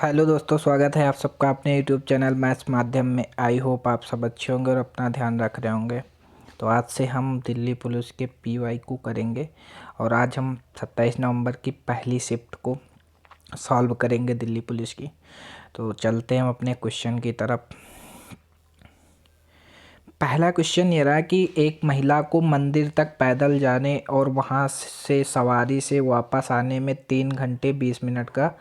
Hello दोस्तों, स्वागत है आप सबका अपने यूट्यूब चैनल मैथ्स माध्यम में। आई होप आप सब अच्छे होंगे और अपना ध्यान रख रहे होंगे। तो आज से हम दिल्ली पुलिस के PYQ करेंगे और आज हम 27 नवंबर की पहली शिफ्ट को सॉल्व करेंगे दिल्ली पुलिस की। तो चलते हैं हम अपने क्वेश्चन की तरफ। पहला क्वेश्चन ये रहा कि एक महिला को मंदिर तक पैदल जाने और वहाँ से सवारी से वापस आने में 3 घंटे 20 मिनट का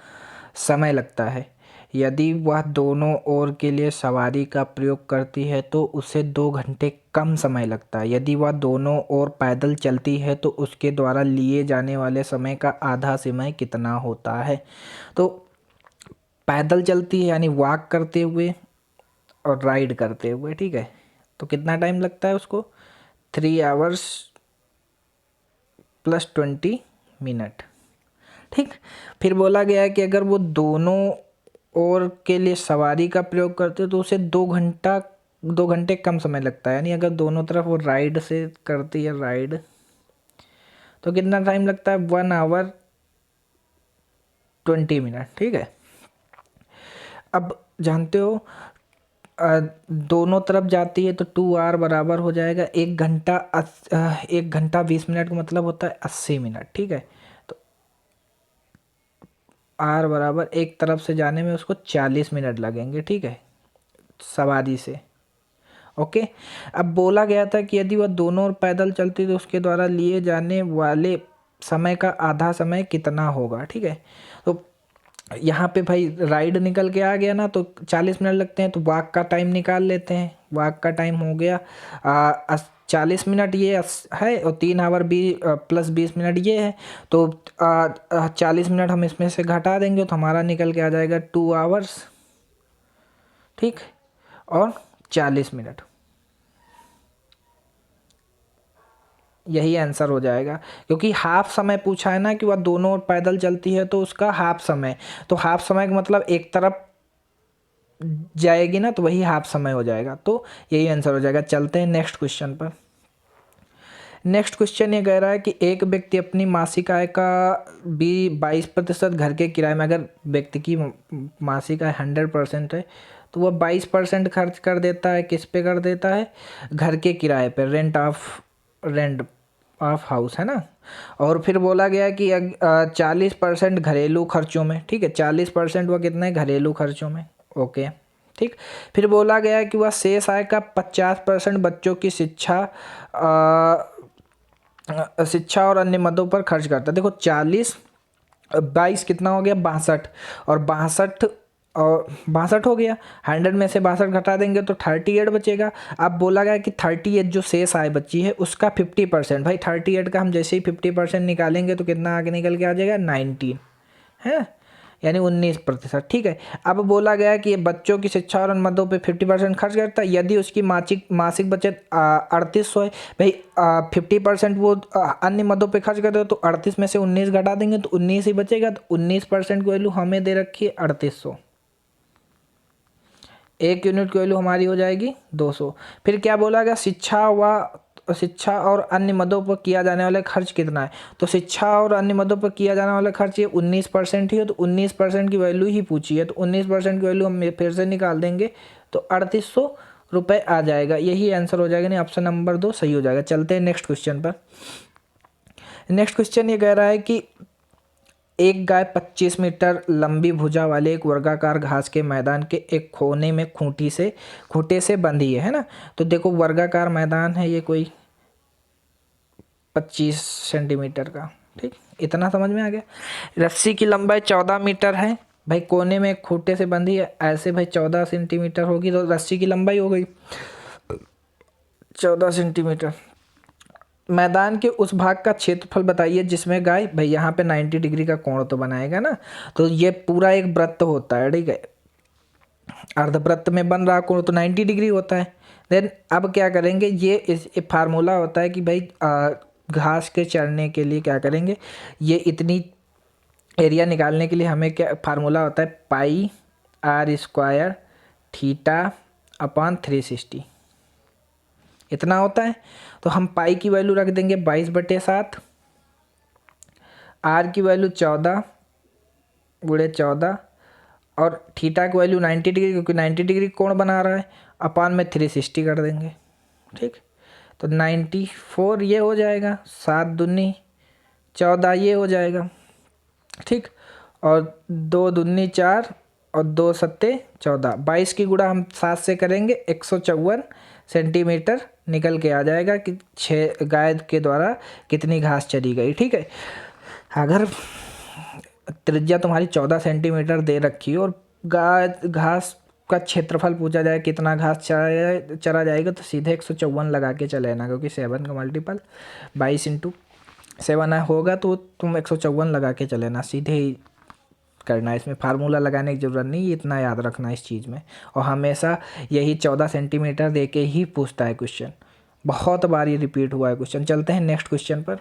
समय लगता है। यदि वह दोनों ओर के लिए सवारी का प्रयोग करती है तो उसे 2 घंटे कम समय लगता है। यदि वह दोनों ओर पैदल चलती है तो उसके द्वारा लिए जाने वाले समय का आधा समय कितना होता है। तो पैदल चलती है यानी वॉक करते हुए और राइड करते हुए, ठीक है। तो कितना टाइम लगता है उसको, 3 आवर्स + 20 मिनट, ठीक। फिर बोला गया है कि अगर वो दोनों ओर के लिए सवारी का प्रयोग करते तो उसे 2 घंटे कम समय लगता है। यानी अगर दोनों तरफ वो राइड से करती है राइड, तो कितना टाइम लगता है, 1 आवर 20 मिनट, ठीक है। अब जानते हो दोनों तरफ जाती है तो 2 आवर बराबर हो जाएगा 1 घंटा। 1 घंटा 20 मिनट का मतलब होता है 80 मिनट, ठीक है। तो आर बराबर एक तरफ से जाने में उसको 40 मिनट लगेंगे, ठीक है, सवारी से। ओके। अब बोला गया था कि यदि वह दोनों ओर पैदल चलती तो उसके द्वारा लिए जाने वाले समय का आधा समय कितना होगा, ठीक है। तो यहाँ पे भाई राइड निकल के आ गया ना, तो 40 मिनट लगते हैं, तो वॉक का टाइम निकाल लेते हैं। वॉक का टाइम हो गया 40 मिनट ये है, और 3 आवर +20 मिनट ये है। तो 40 मिनट हम इसमें से घटा देंगे तो हमारा निकल के आ जाएगा 2 आवर्स, ठीक, और 40 मिनट। यही आंसर हो जाएगा, क्योंकि हाफ समय पूछा है ना कि वह दोनों ओर पैदल चलती है तो उसका हाफ समय। तो हाफ समय का मतलब एक तरफ जाएगी ना, तो वही हाफ समय हो जाएगा। तो यही आंसर हो जाएगा। चलते हैं नेक्स्ट क्वेश्चन पर। नेक्स्ट क्वेश्चन ये कह रहा है कि एक व्यक्ति अपनी मासिक आय का 22% घर के किराए में, अगर व्यक्ति की मासिक आय 100% है तो वह 22% खर्च कर देता है। किस पे कर देता है, घर के किराए पर, रेंट ऑफ हाउस, है ना। और फिर बोला गया कि 40% घरेलू खर्चों में, ठीक है, 40% वह कितना है, घरेलू खर्चों में। ओके, ठीक। फिर बोला गया कि वह शेष आय का 50% बच्चों की शिक्षा और अन्य मदों पर खर्च करता है। देखो 40 22 कितना हो गया, 62, और 62 हो गया। 100 में से 62 घटा देंगे तो 38 बचेगा। अब बोला गया कि 38 जो शेष आय बची है उसका 50%। भाई 38 का हम जैसे ही 50% निकालेंगे तो कितना आगे निकल के आ जाएगा, 19 है, यानी 19%, ठीक है। अब बोला गया कि ये बच्चों की शिक्षा और अन्य मदों पे 50% खर्च करता है। यदि उसकी मासिक बचत 3800 है, भाई 50% वो अन्य मदों पे खर्च करते हो तो 38 में से 19 घटा देंगे तो 19 ही बचेगा। तो 19% की वैल्यू हमें दे रखी है 3800। 1 यूनिट की वैल्यू हमारी हो जाएगी 200। फिर क्या बोला गया, शिक्षा और अन्य मदों पर किया जाने वाला खर्च कितना है। तो शिक्षा और अन्य मदों पर किया जाने वाला खर्च ये 19% ही है, तो 19% की वैल्यू ही पूछी है, तो 19% की वैल्यू हम फिर से निकाल देंगे तो 3800 रुपये आ जाएगा। यही आंसर हो जाएगा, नहीं ऑप्शन नंबर 2 सही हो जाएगा। चलते हैं नेक्स्ट क्वेश्चन पर। नेक्स्ट क्वेश्चन ये कह रहा है कि एक गाय 25 मीटर लंबी भुजा वाले एक वर्गाकार घास के मैदान के एक कोने में खूंटे से बंधी है ना। तो देखो वर्गाकार मैदान है ये, कोई 25 सेंटीमीटर का, ठीक, इतना समझ में आ गया। रस्सी की लंबाई 14 मीटर है, भाई कोने में एक खूंटे से बंधी है, ऐसे भाई 14 सेंटीमीटर होगी, तो रस्सी की लंबाई हो गई 14 सेंटीमीटर। मैदान के उस भाग का क्षेत्रफल बताइए जिसमें गाय, भाई यहाँ पे 90 डिग्री का कोण तो बनाएगा ना, तो ये पूरा एक वृत्त होता है, ठीक है। अर्धवृत्त में बन रहा कोण तो 90 डिग्री होता है। देन अब क्या करेंगे, ये फार्मूला होता है कि भाई घास के चरने के लिए क्या करेंगे, ये इतनी एरिया निकालने के लिए हमें क्या फार्मूला होता है, πr² θ/360, इतना होता है। तो हम पाई की वैल्यू रख देंगे 22/7, आर की वैल्यू 14 × 14, और थीटा की वैल्यू 90 डिग्री, क्योंकि 90 डिग्री कोण बना रहा है, अपान में 360 कर देंगे। ठीक, तो 94 ये हो जाएगा, 7 दूनी 14 ये हो जाएगा। ठीक, और 2 दूनी 4 और 2 सत्ते 14, 22 की गुणा हम 7 से करेंगे, 154 सेंटीमीटर निकल के आ जाएगा कि 6 गाय के द्वारा कितनी घास चरी गई। ठीक है, अगर त्रिज्या तुम्हारी 14 सेंटीमीटर दे रखी हो और गाय घास का क्षेत्रफल पूछा जाए कितना घास चरा जाएगा, तो सीधे 154 लगा के चले ना, क्योंकि 7 का मल्टीपल 22 इंटू 7 होगा, तो तुम 154 लगा के चले ना, सीधे ही करना है। इसमें फार्मूला लगाने की ज़रूरत नहीं, इतना याद रखना इस चीज़ में। और हमेशा यही 14 सेंटीमीटर दे के ही पूछता है क्वेश्चन, बहुत बार ये रिपीट हुआ है क्वेश्चन। चलते हैं नेक्स्ट क्वेश्चन पर।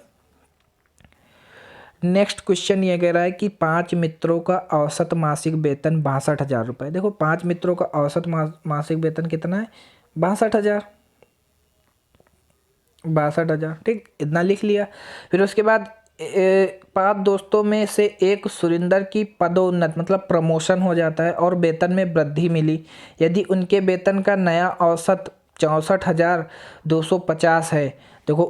नेक्स्ट क्वेश्चन ये कह रहा है कि 5 मित्रों का औसत मासिक वेतन 62,000 रुपये। देखो 5 मित्रों का औसत मासिक वेतन कितना है, 62,000, 62,000। ठीक, इतना लिख लिया। फिर उसके बाद 5 दोस्तों में से एक सुरिंदर की पदोन्नत मतलब प्रमोशन हो जाता है और वेतन में वृद्धि मिली। यदि उनके वेतन का नया औसत 64,250 है। देखो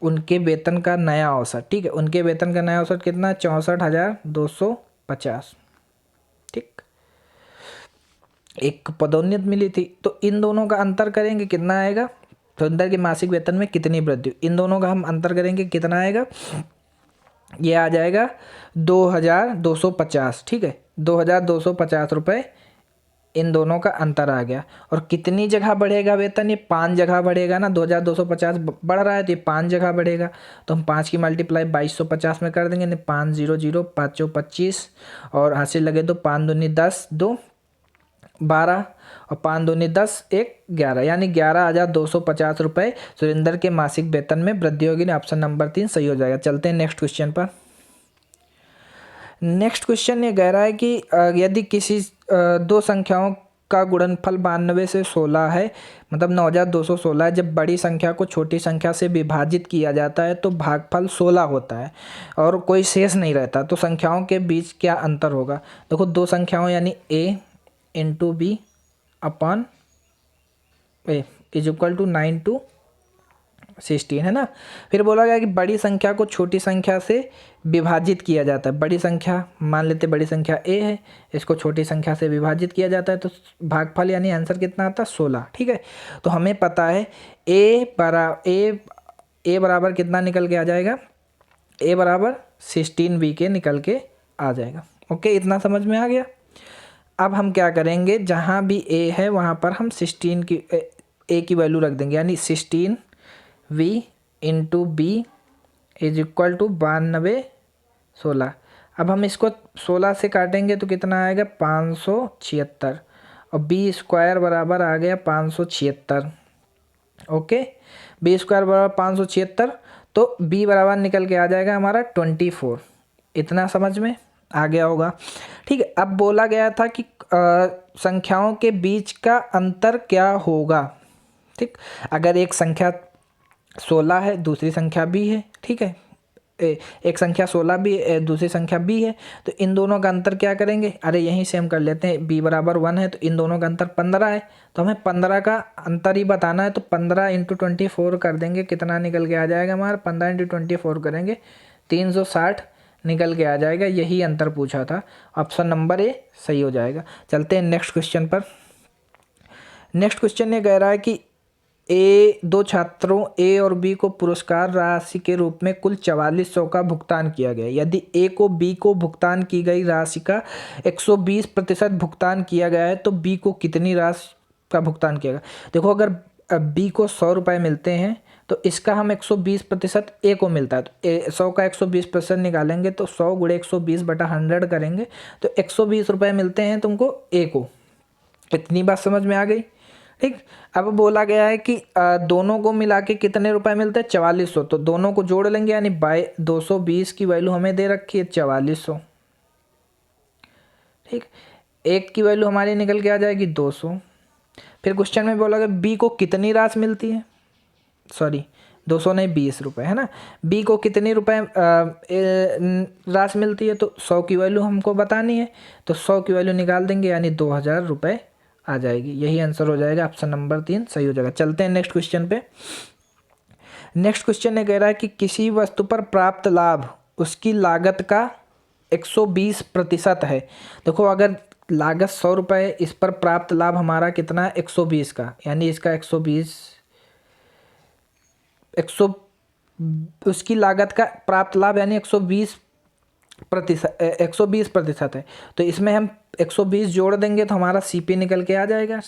उनके वेतन का नया औसत, ठीक है, उनके वेतन का नया औसत कितना, 64,250। ठीक, एक पदोन्नति मिली थी, तो इन दोनों का अंतर करेंगे कितना आएगा, सुरिंदर के मासिक वेतन में कितनी वृद्धि, इन दोनों का हम अंतर करेंगे कितना आएगा, ये आ जाएगा 2,250। ठीक है, 2,250 रुपये इन दोनों का अंतर आ गया। और कितनी जगह बढ़ेगा वेतन, ये 5 जगह बढ़ेगा ना, 2,250 बढ़ रहा है तो ये 5 जगह बढ़ेगा। तो हम 5 की मल्टीप्लाई 2250 में कर देंगे, 5 0 0 5 चौ 25 और हासिल लगे तो 5 दूनी 10 2 12 और 5 दूनी 10 1 11, यानी 11,250 रुपये सुरेंद्र के मासिक वेतन में वृद्धि होगी। ऑप्शन नंबर 3 सही हो जाएगा। चलते हैं नेक्स्ट क्वेश्चन पर। नेक्स्ट क्वेश्चन ये कह रहा है कि यदि किसी दो संख्याओं का गुणनफल 92 से 16 है, मतलब 9,216 है, जब बड़ी संख्या को छोटी संख्या से विभाजित किया जाता है तो भागफल 16 होता है और कोई शेष नहीं रहता, तो संख्याओं के बीच क्या अंतर होगा। देखो दो संख्याओं यानी a into b upon a is equal to 9 to 16 है ना। फिर बोला गया कि बड़ी संख्या को छोटी संख्या से विभाजित किया जाता है। बड़ी संख्या मान लेते बड़ी संख्या a है, इसको छोटी संख्या से विभाजित किया जाता है तो भागफल यानी आंसर कितना आता है 16। ठीक है, तो हमें पता है a बराबर कितना निकल के आ जाएगा, a बराबर 16b के निकल के आ जाएगा। ओके, इतना समझ में आ गया। अब हम क्या करेंगे, जहाँ भी a है वहाँ पर हम 16 की a की वैल्यू रख देंगे, यानी 16v into b is equal to 92 16। अब हम इसको 16 से काटेंगे तो कितना आएगा 576 और बी स्क्वायर बराबर आ गया 576। ओके, बी स्क्वायर बराबर 576, तो बी बराबर निकल के आ जाएगा हमारा 24। इतना समझ में आ गया होगा। ठीक है, अब बोला गया था कि संख्याओं के बीच का अंतर क्या होगा। ठीक, अगर एक संख्या 16 है दूसरी संख्या b है, ठीक है, एक संख्या 16 भी है दूसरी संख्या b है, तो इन दोनों का अंतर क्या करेंगे, अरे यहीं से हम कर लेते हैं, b बराबर 1 है तो इन दोनों का अंतर 15 है, तो हमें 15 का अंतर ही बताना है, तो 15 इंटू 24 कर देंगे, कितना निकल के आ जाएगा हमारा, 15 इंटू 24 करेंगे 360 निकल के आ जाएगा। यही अंतर पूछा था, ऑप्शन नंबर ए सही हो जाएगा। चलते हैं नेक्स्ट क्वेश्चन पर। नेक्स्ट क्वेश्चन ये कह रहा है कि दो छात्रों ए और बी को पुरस्कार राशि के रूप में कुल 4400 का भुगतान किया गया। यदि ए को बी को भुगतान की गई राशि का 120% भुगतान किया गया है तो बी को कितनी राशि का भुगतान किया गया। देखो अगर बी को 100 रुपये मिलते हैं तो इसका हम 120% ए को मिलता है, तो 100 का 120% निकालेंगे तो 100 गुणे 120/100 करेंगे तो 120 रुपये मिलते हैं तुमको ए को। इतनी बात समझ में आ गई। ठीक, अब बोला गया है कि दोनों को मिला के कितने रुपए मिलते हैं 4400, तो दोनों को जोड़ लेंगे, यानी बाय 220 की वैल्यू हमें दे रखी है 4400। ठीक, एक की वैल्यू हमारी निकल के आ जाएगी 200। फिर क्वेश्चन में बोला गया बी को कितनी राशि मिलती है, सॉरी 200 नहीं 20 रुपये, है ना। बी को कितनी रुपए राशि मिलती है, तो 100 की वैल्यू हमको बतानी है, तो 100 की वैल्यू निकाल देंगे, यानी 2000 रुपये आ जाएगी। यही आंसर हो जाएगा, ऑप्शन नंबर 3 सही हो जाएगा। चलते हैं नेक्स्ट क्वेश्चन पे। नेक्स्ट क्वेश्चन ये कह रहा है कि किसी वस्तु पर प्राप्त लाभ उसकी लागत का 120% है। देखो अगर लागत 100 रुपये, इस पर प्राप्त लाभ हमारा कितना है 120 का, यानी इसका 100 उसकी लागत का प्राप्त लाभ यानी 120% है। तो इसमें हम 120 जोड़ देंगे तो हमारा सीपी निकल के आ जाएगा,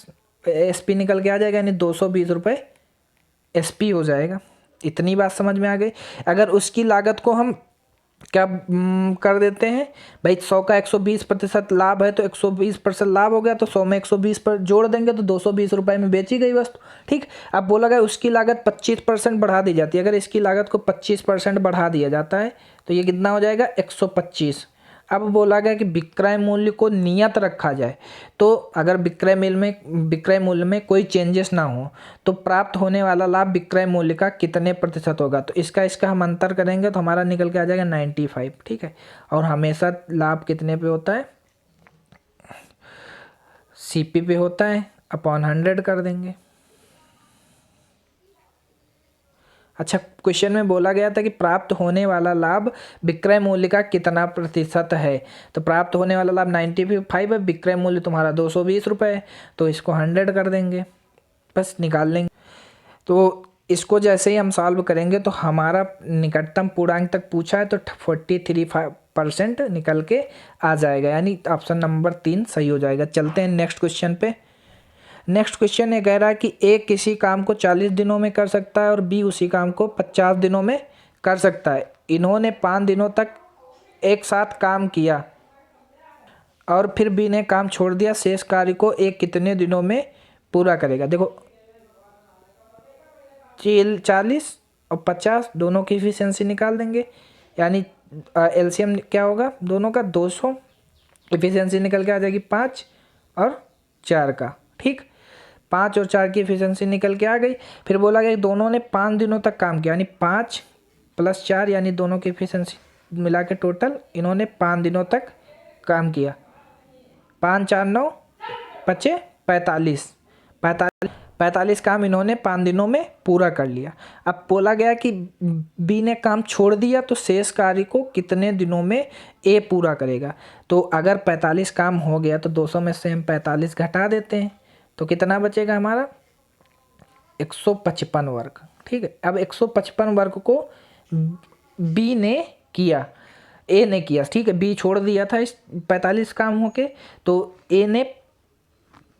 एसपी निकल के आ जाएगा, यानी 220 रुपये एसपी हो जाएगा। इतनी बात समझ में आ गई। अगर उसकी लागत को हम क्या कर देते हैं भाई, 100 का 120% लाभ है तो 120% लाभ हो गया, तो 100 में 120 पर जोड़ देंगे तो 220 रुपये में बेची गई वस्तु। ठीक, अब बोला गया उसकी लागत 25% बढ़ा दी जाती है। अगर इसकी लागत को 25% बढ़ा दिया जाता है तो ये कितना हो जाएगा 125। अब बोला गया कि विक्रय मूल्य को नियत रखा जाए, तो अगर विक्रय मूल्य में कोई चेंजेस ना हो तो प्राप्त होने वाला लाभ विक्रय मूल्य का कितने प्रतिशत होगा। तो इसका हम अंतर करेंगे तो हमारा निकल के आ जाएगा 95। ठीक है, और हमेशा लाभ कितने पे होता है, सीपी पे होता है, अपॉन 100 कर देंगे। अच्छा, क्वेश्चन में बोला गया था कि प्राप्त होने वाला लाभ विक्रय मूल्य का कितना प्रतिशत है। तो प्राप्त होने वाला लाभ 95 है, विक्रय मूल्य तुम्हारा 220 रुपये है, तो इसको 100 कर देंगे, बस निकाल लेंगे। तो इसको जैसे ही हम सॉल्व करेंगे तो हमारा निकटतम पूर्णांक तक पूछा है तो 43% निकल के आ जाएगा, यानी ऑप्शन नंबर 3 सही हो जाएगा। चलते हैं नेक्स्ट क्वेश्चन पे। नेक्स्ट क्वेश्चन ये कह रहा है कि ए किसी काम को 40 दिनों में कर सकता है और बी उसी काम को 50 दिनों में कर सकता है। इन्होंने 5 दिनों तक एक साथ काम किया और फिर बी ने काम छोड़ दिया। शेष कार्य को ए कितने दिनों में पूरा करेगा। देखो 40 और 50 दोनों की इफिशियंसी निकाल देंगे, यानी एलसीएम क्या होगा दोनों का 200, इफिशियंसी निकल के आ जाएगी 5 और 4 का। ठीक, 5 और 4 की एफिशिएंसी निकल के आ गई। फिर बोला गया दोनों ने 5 दिनों तक काम किया, यानी 5 + 4, यानी दोनों की एफिशिएंसी मिला के टोटल इन्होंने 5 दिनों तक काम किया। 5 4 9 बचे 45 काम इन्होंने 5 दिनों में पूरा कर लिया। अब बोला गया कि बी ने काम छोड़ दिया तो शेष कार्य को कितने दिनों में ए पूरा करेगा। तो अगर 45 काम हो गया तो 200 में से हम 45 घटा देते हैं, तो कितना बचेगा हमारा 155 वर्ग। ठीक है, अब 155 वर्ग को बी ने किया, ए ने किया। ठीक है, बी छोड़ दिया था इस 45 काम होके, तो ए ने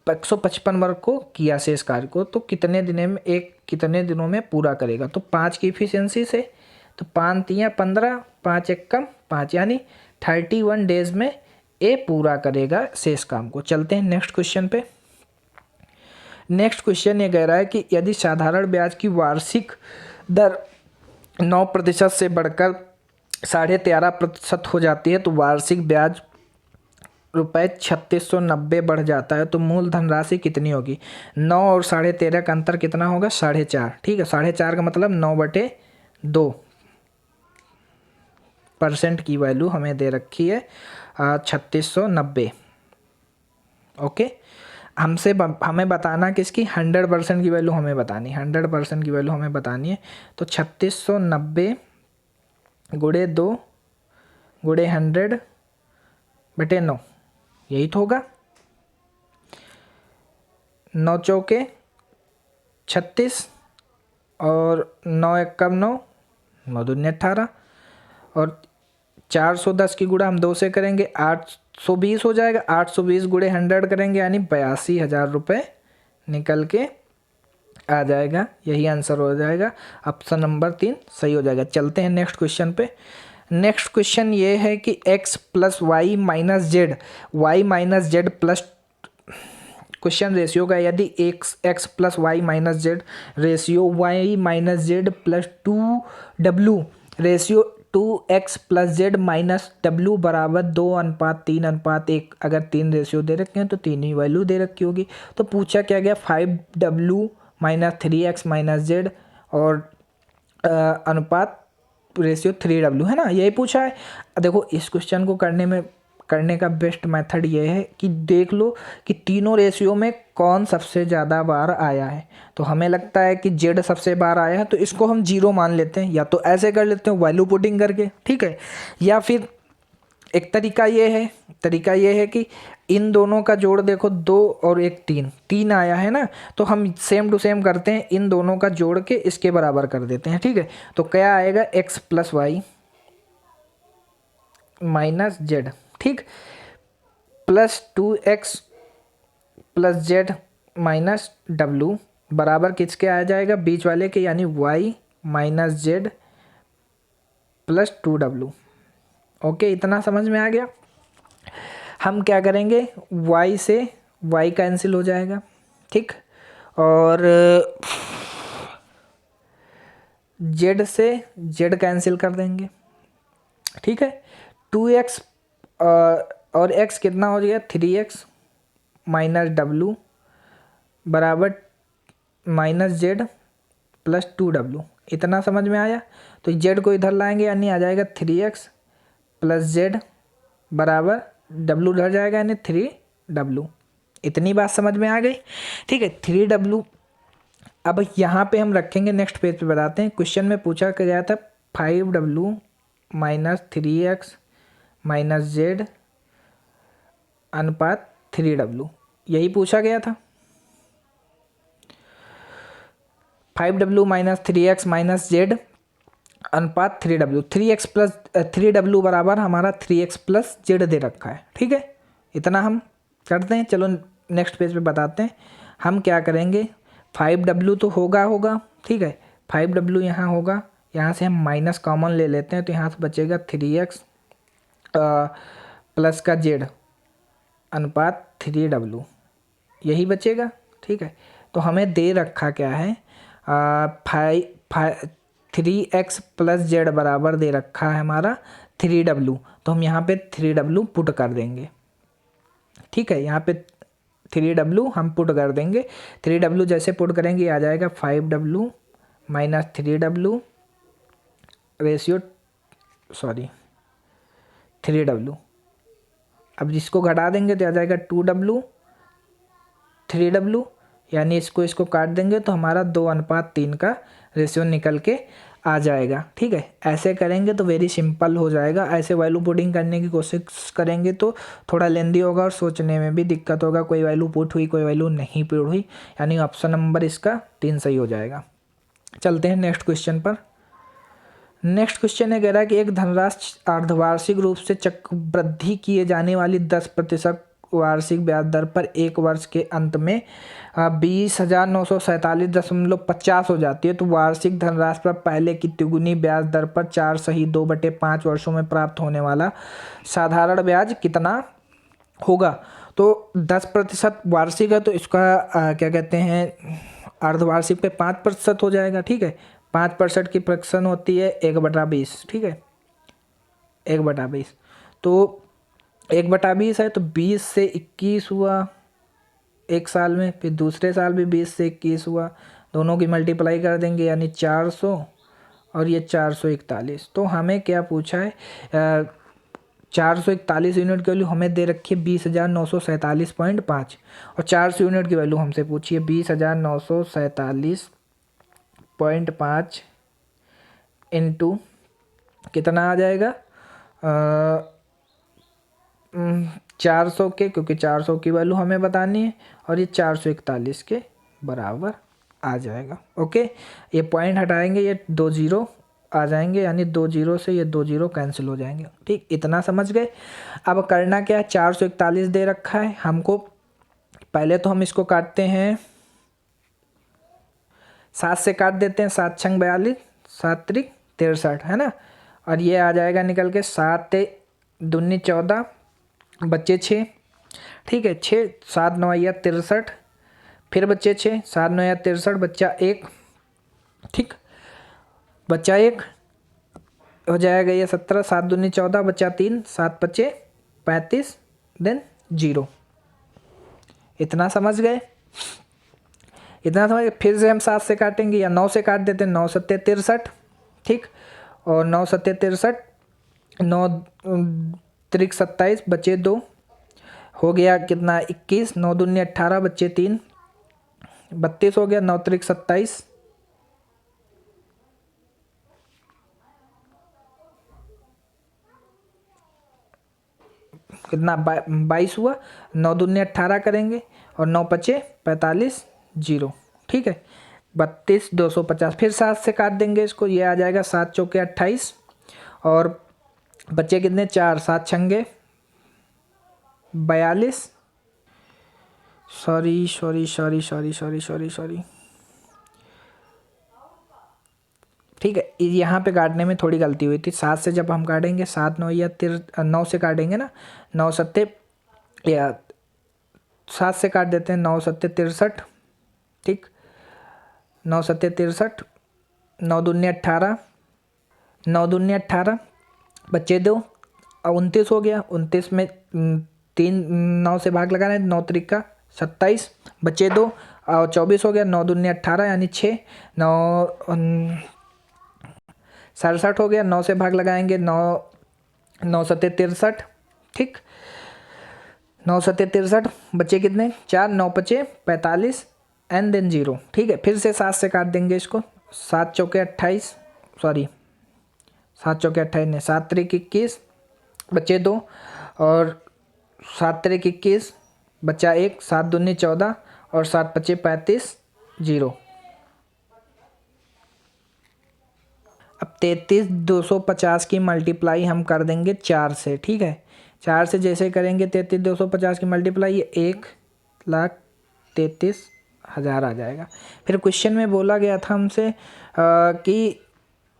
155 वर्ग को किया शेष कार्य को, तो कितने दिनों में पूरा करेगा। तो 5 की इफिशियंसी से, तो 5 × 15, 5 × 1 = 5, यानी 31 डेज में ए पूरा करेगा शेष काम को। चलते हैं नेक्स्ट क्वेश्चन पे। नेक्स्ट क्वेश्चन ये कह रहा है कि यदि साधारण ब्याज की वार्षिक दर 9% से बढ़कर 13.5% हो जाती है तो वार्षिक ब्याज ₹3690 बढ़ जाता है, तो मूल धनराशि कितनी होगी। 9 और 13.5 का अंतर कितना होगा 4.5। ठीक है, 4.5 का मतलब 9/2% की वैल्यू हमें दे रखी है 3690। ओके, हमें बताना किसकी 100% की वैल्यू हमें बतानी, 100% की वैल्यू हमें बतानी है। तो 3690 × 2 × 100/9, यही तो होगा। 9 चौके 36 और 9 × 1 = 9, 9 दूनी 18, और 410 की गुणा हम 2 से करेंगे 820 हो जाएगा। 820 × 100 करेंगे, यानी 82,000 रुपये निकल के आ जाएगा। यही आंसर हो जाएगा, ऑप्शन नंबर 3 सही हो जाएगा। चलते हैं नेक्स्ट क्वेश्चन पे। नेक्स्ट क्वेश्चन ये है कि x + y - z, y - z plus question ratio का, यदि x + y - z ratio y - z + 2w ratio 2x + z - w बराबर 2:3:1, अगर 3 रेशियो दे रखे हैं तो 3 ही वैल्यू दे रखी होगी। तो पूछा क्या गया 5w - 3x - z और अनुपात रेशियो 3W है ना, यही पूछा है। देखो इस क्वेश्चन को करने का बेस्ट मेथड ये है कि देख लो कि तीनों रेशियो में कौन सबसे ज़्यादा बार आया है। तो हमें लगता है कि जेड सबसे बार आया है, तो इसको हम जीरो मान लेते हैं, या तो ऐसे कर लेते हैं वैल्यू पुटिंग करके, ठीक है। या फिर एक तरीका ये है कि इन दोनों का जोड़ देखो, 2 और 1 3 आया है ना, तो हम सेम टू सेम करते हैं, इन दोनों का जोड़ के इसके बराबर कर देते हैं, ठीक है। तो क्या आएगा, x plus y minus z, ठीक, plus 2x plus z minus डब्लू बराबर किसके आ जाएगा, बीच वाले के, यानी y minus z plus 2W। Okay, इतना समझ में आ गया। हम क्या करेंगे, y से y कैंसिल हो जाएगा, ठीक, और z से z कैंसिल कर देंगे, ठीक है। 2x और x कितना हो गया, 3x माइनस डब्लू बराबर माइनस जेड प्लस 2W। इतना समझ में आया। तो जेड को इधर लाएंगे, यानी आ जाएगा 3x प्लस जेड बराबर डब्लू उधर जाएगा, यानी 3W। इतनी बात समझ में आ गई, ठीक है। 3W अब यहाँ पे हम रखेंगे, नेक्स्ट पेज पे बताते हैं। क्वेश्चन में पूछा गया था 5W minus 3x minus Z अनुपात 3W, यही पूछा गया था। 5W minus 3x minus Z अनुपात 3W, 3x प्लस 3W बराबर हमारा 3x प्लस जेड दे रखा है, ठीक है। इतना हम करते हैं। चलो नेक्स्ट पेज पे बताते हैं। हम क्या करेंगे, 5W तो होगा, ठीक है। 5W यहाँ होगा, यहाँ से हम माइनस कॉमन ले लेते हैं, तो यहाँ से बचेगा 3x प्लस का जेड अनुपात 3W, यही बचेगा, ठीक है। तो हमें दे रखा क्या है, 3x प्लस जेड बराबर दे रखा है हमारा 3W। तो हम यहाँ पे 3W पुट कर देंगे, ठीक है। यहाँ पे 3W हम पुट कर देंगे। 3W जैसे पुट करेंगे आ जाएगा 5W minus 3W ratio 3W। अब जिसको घटा देंगे तो आ जाएगा 2W 3W, यानी इसको काट देंगे तो हमारा 2:3 का रेशियो निकल के आ जाएगा, ठीक है। ऐसे करेंगे तो वेरी सिंपल हो जाएगा। ऐसे वैल्यू पुटिंग करने की कोशिश करेंगे तो थोड़ा लेंदी होगा और सोचने में भी दिक्कत होगा, कोई वैल्यू पुट हुई कोई वैल्यू नहीं पुट हुई, यानी ऑप्शन नंबर इसका 3 सही हो जाएगा। चलते हैं नेक्स्ट क्वेश्चन पर। नेक्स्ट क्वेश्चन है, कह रहा है कि एक धनराशि अर्धवार्षिक रूप से चक्रवृद्धि किए जाने वाली 10% वार्षिक ब्याज दर पर एक वर्ष के अंत में 20,947.50 हो जाती है, तो वार्षिक धनराशि पर पहले की तिगुनी ब्याज दर पर 4 सही 2/5 वर्षों में प्राप्त होने वाला साधारण ब्याज कितना होगा। तो 10% वार्षिक है, तो इसका क्या कहते हैं, अर्धवार्षिक पे 5% हो जाएगा, ठीक है। 5% की फ्रैक्शन होती है 1/20, ठीक है, 1/20। तो 1/20 है, तो 20 से 21 हुआ एक साल में, फिर दूसरे साल भी 20 से 21 हुआ, दोनों की मल्टीप्लाई कर देंगे, यानी 400 और ये 441। तो हमें क्या पूछा है, 441 यूनिट की वैल्यू हमें दे रखी है 20,947.5, और 400 यूनिट की वैल्यू हमसे पूछी है 20,947.5 इंटू कितना आ जाएगा, 400 के, क्योंकि 400 की वैल्यू हमें बतानी है, और ये 441 के बराबर आ जाएगा। ओके, ये पॉइंट हटाएंगे, ये 2 जीरो आ जाएंगे, यानी 2 जीरो से ये 2 जीरो कैंसिल हो जाएंगे, ठीक। इतना समझ गए। अब करना क्या है, 441 दे रखा है हमको, पहले तो हम इसको काटते हैं, 7 से काट देते हैं, 7 छंग 42, 7 त्रिक 63 है ना, और ये आ जाएगा निकल के 7 दूनी 14 बच्चे 6, ठीक है, 6 7 9 या 63, फिर बच्चे 6 7 9 या 63 बच्चा 1, ठीक, बच्चा 1 हो जाएगा ये 17 7 दूनी 14 बच्चा 3 7 5 35 देन 0। इतना समझ गए, इतना समझ गए। फिर से हम 7 से काटेंगे या 9 से काट देते हैं, 9 7 63 ठीक। और 9 सत्ते 63, 9 त्रिक 27, बचे 2, हो गया कितना 21, 9 दूनी 18, बचे 3, 32 हो गया, 9 त्रिक 27, कितना 22 हुआ, 9 दूनी 18 करेंगे और 9 पचे 45, जीरो। ठीक है, 32 250, फिर 7 से काट देंगे इसको, ये आ जाएगा 7 चौके 28 और बचे कितने 4, 7 छंगे 42, sorry sorry sorry sorry sorry sorry sorry, ठीक है, यहाँ पे काटने में थोड़ी गलती हुई थी। 7 से जब हम काटेंगे 7 9 या 9 से काटेंगे ना, 9 सत्ते या 7 से काट देते हैं, 9 सत्ते 63, ठीक, 9 सत्ते 63, 9 दूनी 18, 9 दूनी 18, बच्चे 2, 29 हो गया, 29 में 3 9 से भाग लगाना है, 9 त्रिका 27, बचे 2 और 24 हो गया, 9 दूनी 18 यानी 6, 9 67 हो गया, 9 से भाग लगाएंगे, 9 9 सत्ते 63, ठीक, 9 सत्ते 63, बचे कितने 4, 9 पचे 45 एंड देन जीरो। ठीक है, फिर से 7 से काट देंगे इसको, 7 चौके 28, सॉरी 7 चौके 28 नहीं, 7 त्रिक 21, बचे 2 और 7 त्रिक 21, बचा 1, 7 दूनी 14 और 7 पचे 35, जीरो। अब 33 250 की मल्टीप्लाई हम कर देंगे 4 से। ठीक है, 4 से जैसे करेंगे 33 250 की मल्टीप्लाई, ये 1,33,000 आ जाएगा। फिर क्वेश्चन में बोला गया था हमसे कि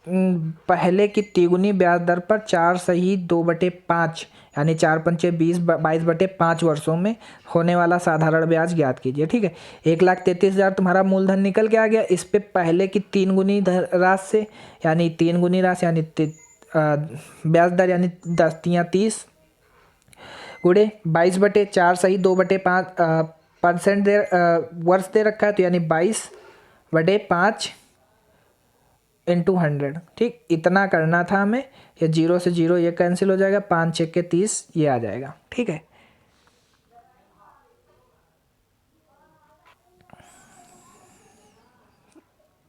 पहले की तिगुनी ब्याज दर पर 4 सही 2/5 यानी 4 पंचे 20 22/5 वर्षों में होने वाला साधारण ब्याज ज्ञात कीजिए। ठीक है, 1,33,000 तुम्हारा मूलधन निकल के आ गया। इस पे पहले की 3 गुनी राशि से यानी 3 गुनी राशि यानी ब्याज दर यानी 10 तियाँ 30 गुणे 22/4 सही 2/5% वर्ष दे रखा है, तो यानी 22/5 इंटू 100। ठीक, इतना करना था हमें। ये 0 से 0 ये कैंसिल हो जाएगा, 5 6 के 30 ये आ जाएगा। ठीक है,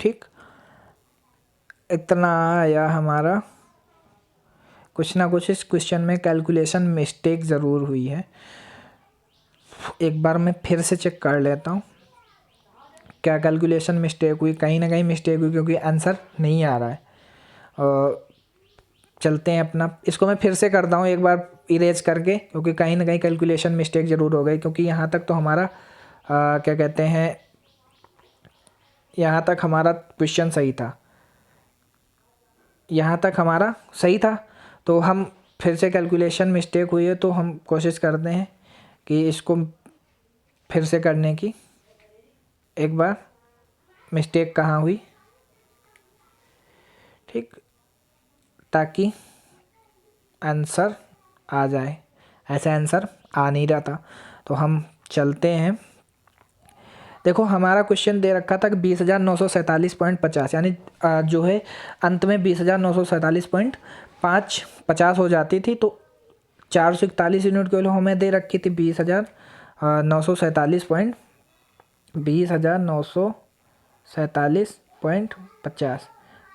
ठीक, इतना आया हमारा। कुछ ना कुछ इस क्वेश्चन में कैलकुलेशन मिस्टेक ज़रूर हुई है। एक बार मैं फिर से चेक कर लेता हूँ क्या कैलकुलेशन मिस्टेक हुई। कहीं ना कहीं मिस्टेक हुई क्योंकि आंसर नहीं आ रहा है। चलते हैं अपना, इसको मैं फिर से करता हूँ एक बार इरेज करके, क्योंकि कहीं ना कहीं कैलकुलेशन मिस्टेक ज़रूर हो गई। क्योंकि यहाँ तक तो हमारा क्या कहते हैं, यहाँ तक हमारा क्वेश्चन सही था, यहाँ तक हमारा सही था। तो हम फिर से कैलकुलेशन मिस्टेक हुई है, तो हम कोशिश करते हैं कि इसको फिर से करने की। एक बार मिस्टेक कहाँ हुई, ठीक, ताकि आंसर आ जाए। ऐसा आंसर आ नहीं रहा था, तो हम चलते हैं। देखो हमारा क्वेश्चन दे रखा था कि 20,947.50 यानी जो है अंत में 20,947.50 हो जाती थी। तो 441 यूनिट की वैल्यू हमें दे रखी थी 20,947.50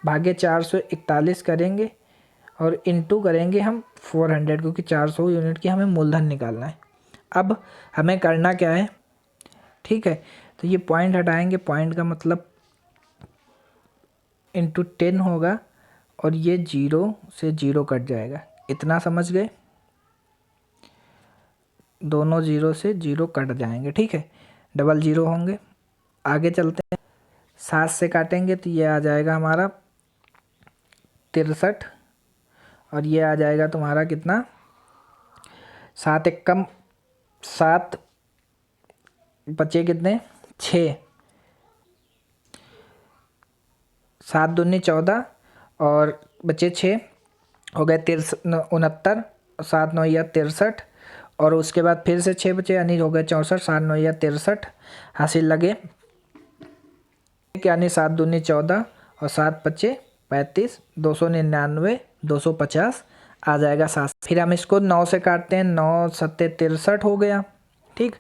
भागे 441 करेंगे और इनटू करेंगे हम 400, क्योंकि 400 यूनिट की हमें मूलधन निकालना है। अब हमें करना क्या है, ठीक है, तो ये पॉइंट हटाएंगे, पॉइंट का मतलब इंटू 10 होगा और ये 0 से 0 कट जाएगा। इतना समझ गए, दोनों 0 से 0 कट जाएंगे। ठीक है, डबल 0 होंगे। आगे चलते हैं, 7 से काटेंगे तो ये आ जाएगा हमारा 63 और ये आ जाएगा तुम्हारा कितना 7 एक कम 7, बचे कितने 6, 7 दूनी 14 और बचे 6 हो गए 69, 7 9 या 63 और उसके बाद फिर से 6 बचे यानी हो गए 64, 7 9 या 63 हासिल लगे, यानी 7 दूनी 14 और 7 बचे 35, 299, 250 आ जाएगा 7। फिर हम इसको 9 से काटते हैं, 9 सत्ते 63 हो गया, ठीक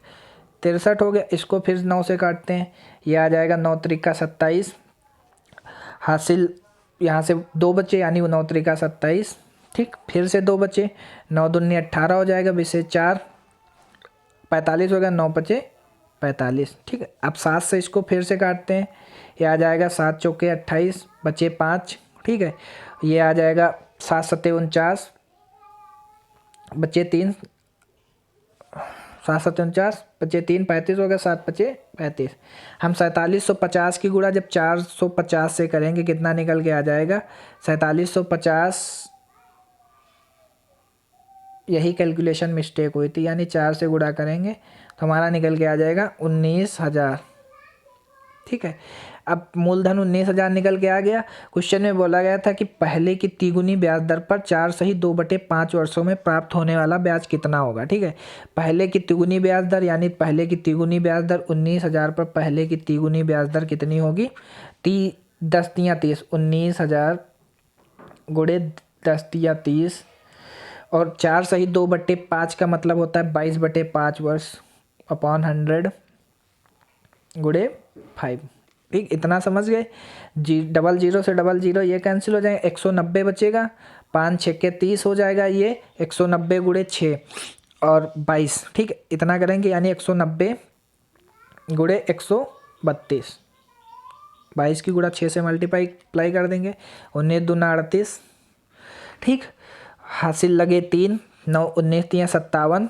63 हो गया। इसको फिर 9 से काटते हैं, ये आ जाएगा 9 त्रिका 27 हासिल। यहाँ से 2 बचे यानी 9 त्रिका 27, ठीक फिर से 2 बचे, 9 दूनी 18 हो जाएगा, विषय 4 45 हो गया, 9 बचे 45, ठीक है। अब 7 से इसको फिर से काटते हैं, ये आ जाएगा 7 चौके 28 बचे 5, ठीक है। ये आ जाएगा 7 सत्ते 49 बचे 3, 7 सत्ते 49 बचे 3 35 हो गया, 7 बचे 35। हम 4750 की गुणा जब 450 से करेंगे कितना निकल के आ जाएगा 4750। यही कैलकुलेशन मिस्टेक हुई थी, यानी 4 से गुणा करेंगे तो हमारा निकल के आ जाएगा 19,000, ठीक है। अब मूलधन 19,000 निकल के आ गया। क्वेश्चन में बोला गया था कि पहले की तिगुनी ब्याज दर पर 4 सही 2/5 वर्षों में प्राप्त होने वाला ब्याज कितना होगा, ठीक है। पहले की तिगुनी ब्याज दर यानी पहले की तिगुनी ब्याज दर 19,000 पर पहले की तिगुनी ब्याज दर कितनी होगी, 10 तियाँ 30, 19,000 गुणे 10 तियाँ 30 और 4 सही 2/5 का मतलब होता है 22/5 वर्ष अपॉन 100 गुणे 5, ठीक इतना समझ गए। 00 से 00 ये कैंसिल हो जाएगा, 190 बचेगा, 5 छक्के 30 हो जाएगा, ये 190 गुणे 6 और 22, ठीक है इतना करेंगे यानी 190 गुणे 132, 22 की गुणा 6 से मल्टीप्लाई कर देंगे, 19 दूना 38, ठीक हासिल लगे 3, 9 19 3 57,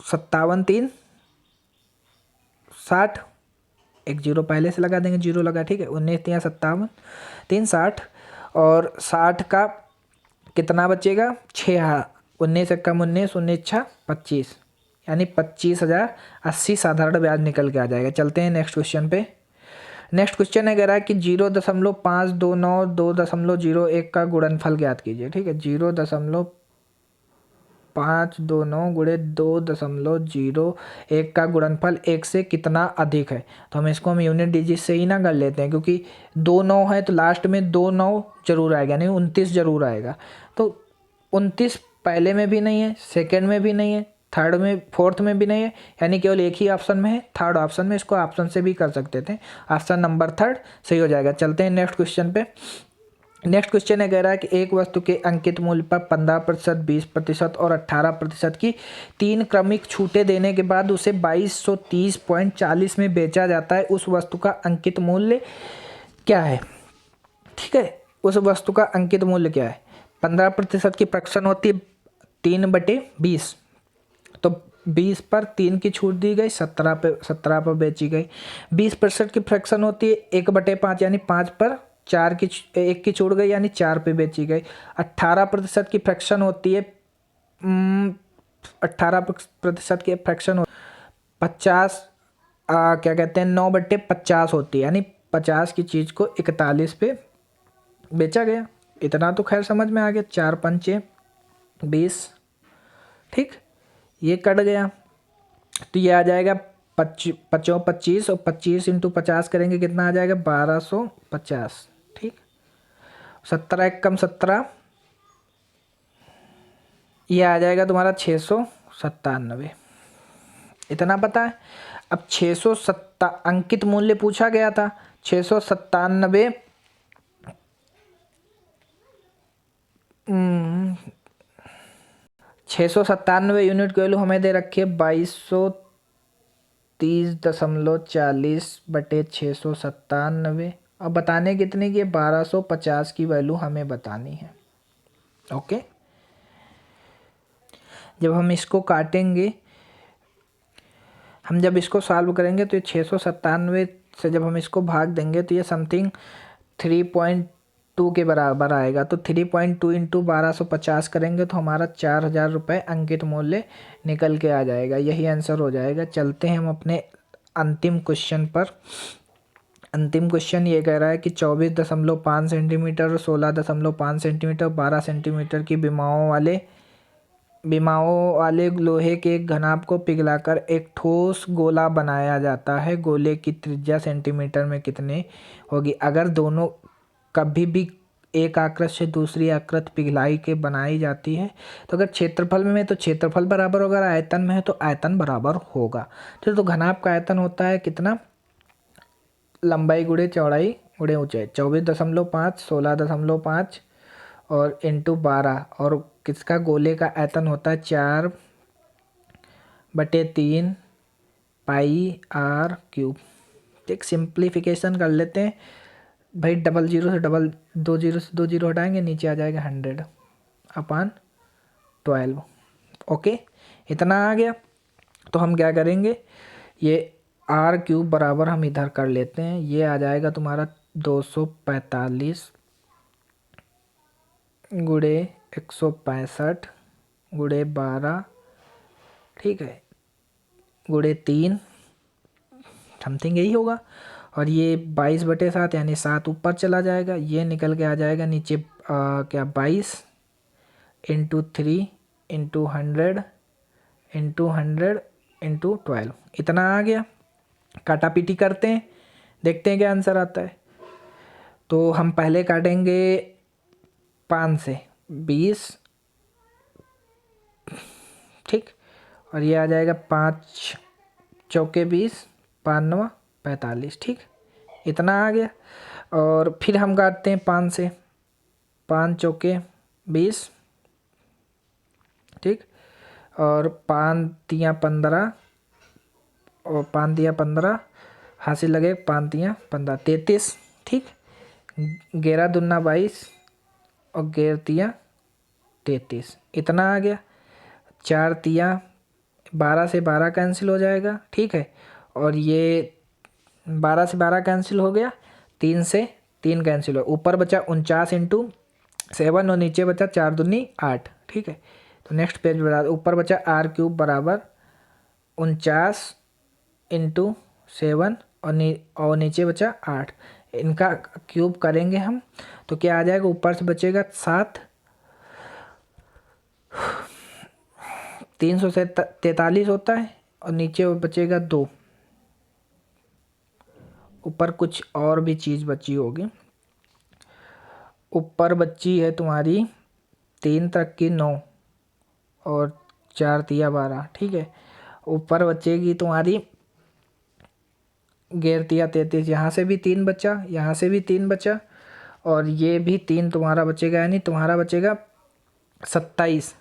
57 3 60, एक जीरो पहले से लगा देंगे, जीरो लगा, ठीक है 19 3 57 3 60 और 60 का कितना बचेगा 6, 19 एक कम 19, 19 6 25 यानी 25,080 साधारण ब्याज निकल के आ जाएगा। चलते हैं नेक्स्ट क्वेश्चन पे। नेक्स्ट क्वेश्चन है कह रहा है कि 0.529 2.01 का गुणनफल ज्ञात कीजिए, ठीक है 0.529 गुणे 2.01 का गुणनफल 1 से कितना अधिक है। तो हम इसको हम यूनिट डिजिट से ही ना कर लेते हैं, क्योंकि 2 9 है तो लास्ट में 2 9 जरूर आएगा, नहीं 29 जरूर आएगा। तो 29 पहले में भी नहीं है, सेकंड में भी नहीं है, थर्ड में फोर्थ में भी नहीं है, यानी केवल एक ही ऑप्शन में है, थर्ड ऑप्शन में। इसको ऑप्शन से भी कर सकते थे, ऑप्शन नंबर थर्ड सही हो जाएगा। चलते हैं नेक्स्ट क्वेश्चन पे। नेक्स्ट क्वेश्चन है कह रहा है कि एक वस्तु के अंकित मूल्य पर 15%, 20% और 18% की 3 क्रमिक छूटें देने के बाद उसे 2230.40 में बेचा जाता है। उस वस्तु का अंकित मूल्य क्या है, ठीक है उस वस्तु का अंकित मूल्य क्या है। 15% की फ्रैक्शन होती है 3/20, तो 20 पर 3 की छूट दी गई, 17 पर बेची गई। 20% की फ्रैक्शन होती है 1/5 यानी 5 पर 4 की 1 की छूट गई यानी 4 पे बेची गई। 18% की फ्रैक्शन होती है 18% की फ्रैक्शन हो 50 क्या कहते हैं 9/50 होती है, यानी 50 की चीज़ को 41 पे बेचा गया। इतना तो खैर समझ में आ गया, 4 पंचे 20, ठीक ये कट गया तो ये आ जाएगा 25 और 25 × 50 करेंगे कितना आ जाएगा 1250, ठीक 17 एक कम 17, ये आ जाएगा तुम्हारा 697, इतना पता है। अब 697 अंकित मूल्य पूछा गया था, 697 यूनिट की वैल्यू हमें दे रखी है 2230.40/697 और बताने कितने की 1250 की वैल्यू हमें बतानी है। ओके जब हम इसको काटेंगे, हम जब इसको सॉल्व करेंगे तो ये 697 से जब हम इसको भाग देंगे तो ये समथिंग 3.2 के बराबर आएगा। तो 3.2 × 1250 करेंगे तो हमारा 4,000 रुपये अंकित मूल्य निकल के आ जाएगा। यही आंसर हो जाएगा। चलते हैं हम अपने अंतिम क्वेश्चन पर। अंतिम क्वेश्चन ये कह रहा है कि 24.5 सेंटीमीटर, 16.5 सेंटीमीटर, 12 सेंटीमीटर की विमाओं वाले विमाओं वाले लोहे के एक घनाभ को पिघलाकर एक ठोस गोला बनाया जाता है। गोले की त्रिज्या सेंटीमीटर में कितने होगी? अगर दोनों कभी भी एक आकृति से दूसरी आकृति पिघलाई के बनाई जाती है तो अगर क्षेत्रफल में तो क्षेत्रफल बराबर होगा, आयतन में है तो आयतन बराबर होगा। तो घनाभ का आयतन होता है कितना? लंबाई गुणे चौड़ाई गुणे ऊंचाई, 24.5 16.5 और इंटू 12। और किसका गोले का आयतन होता है 4/3 पाई आर क्यूब। एक सिंप्लीफिकेशन कर लेते हैं भाई, 00 से 2 जीरो हटाएंगे, नीचे आ जाएगा 100/12। ओके, इतना आ गया। तो हम क्या करेंगे, ये आर क्यूब बराबर हम इधर कर लेते हैं, ये आ जाएगा तुम्हारा 245 गुणे 165 गुणे 12, ठीक है, गुणे 3 समथिंग यही होगा। और ये 22/7 यानी 7 ऊपर चला जाएगा, ये निकल के आ जाएगा नीचे क्या 22 इंटू 3 इंटू 100 इंटू 100 इंटू 12, इतना आ गया। काटापीटी करते हैं, देखते हैं क्या आंसर आता है। तो हम पहले काटेंगे 5 से 20, ठीक, और ये आ जाएगा 5 चौके 20, 5 9 45, ठीक, इतना आ गया। और फिर हम काटते हैं 5 से, 5 चौके 20, ठीक, और 5 तियाँ 15 और 5 तियाँ 15 हासिल लगे, 5 तियाँ 15 33, ठीक, 11 दूना 22 और 11 तियाँ 33, इतना आ गया। 4 तियाँ 12 से 12 कैंसिल हो जाएगा, ठीक है, और ये 12 से 12 कैंसिल हो गया, 3 से 3 कैंसिल हो, ऊपर बचा 49 इंटू 7 और नीचे बचा 4 दूनी 8, ठीक है। तो नेक्स्ट पेज बता, ऊपर बचा आर क्यूब बराबर 49 इंटू 7 और नीचे बचा 8, इनका क्यूब करेंगे हम तो क्या आ जाएगा, ऊपर से बचेगा 7, 343 होता है और नीचे बचेगा 2, ऊपर कुछ और भी चीज़ बची होगी, ऊपर बची है तुम्हारी 3 तक की 9 और 4 तिया 12, ठीक है, ऊपर बचेगी तुम्हारी 11 तिया 33, यहाँ से भी 3 बचा, यहाँ से भी 3 बचा और ये भी 3 तुम्हारा बचेगा, यानी तुम्हारा बचेगा 27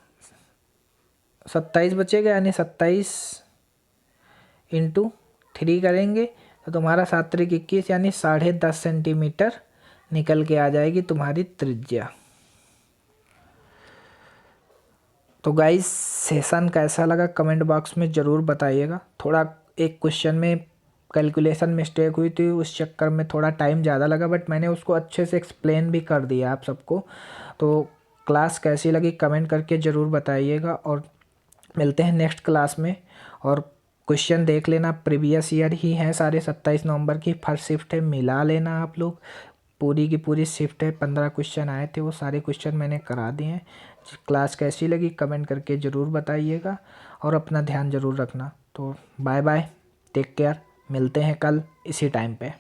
बचेगा, यानी 27 इंटू 3 करेंगे तो तुम्हारा 7 3 21 यानी 10.5 सेंटीमीटर निकल के आ जाएगी तुम्हारी त्रिज्या। तो गाइस सेशन कैसा लगा कमेंट बॉक्स में ज़रूर बताइएगा। थोड़ा एक क्वेश्चन में कैलकुलेशन मिस्टेक हुई थी, उस चक्कर में थोड़ा टाइम ज़्यादा लगा, बट मैंने उसको अच्छे से एक्सप्लेन भी कर दिया आप सबको। तो क्लास कैसी लगी कमेंट करके ज़रूर बताइएगा और मिलते हैं नेक्स्ट क्लास में। और क्वेश्चन देख लेना, प्रीवियस ईयर ही हैं सारे, 27 नवंबर की फर्स्ट शिफ्ट है, मिला लेना आप लोग, पूरी की पूरी शिफ्ट है, 15 क्वेश्चन आए थे, वो सारे क्वेश्चन मैंने करा दिए हैं। क्लास कैसी लगी कमेंट करके ज़रूर बताइएगा और अपना ध्यान ज़रूर रखना। तो बाय बाय, टेक केयर, मिलते हैं कल इसी टाइम पे।